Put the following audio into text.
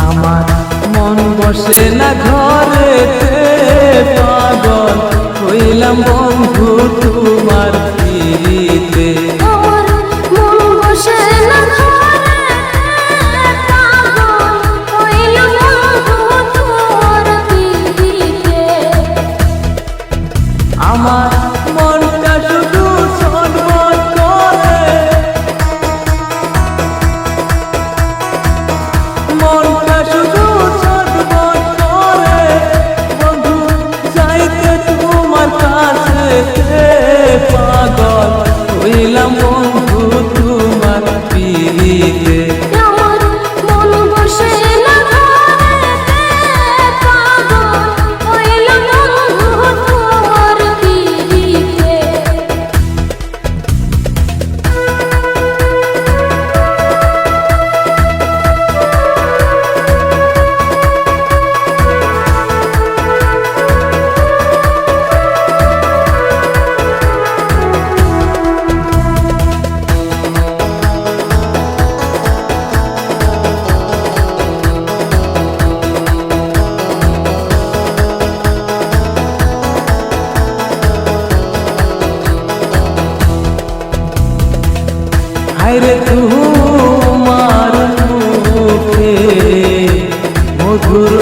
আমার মন বসে না ঘরে, পাগল হইলাম বন্ধু তোমার পিরিতে। আমার মনটা শুধু ছটফট করে, মনটা শুধু ছটফট করে, বন্ধু যাইতে তোমার কাছে, পাগল হইলাম বন্ধু তোমার পিরিতে। হায়রে তোমার মুখে মধুর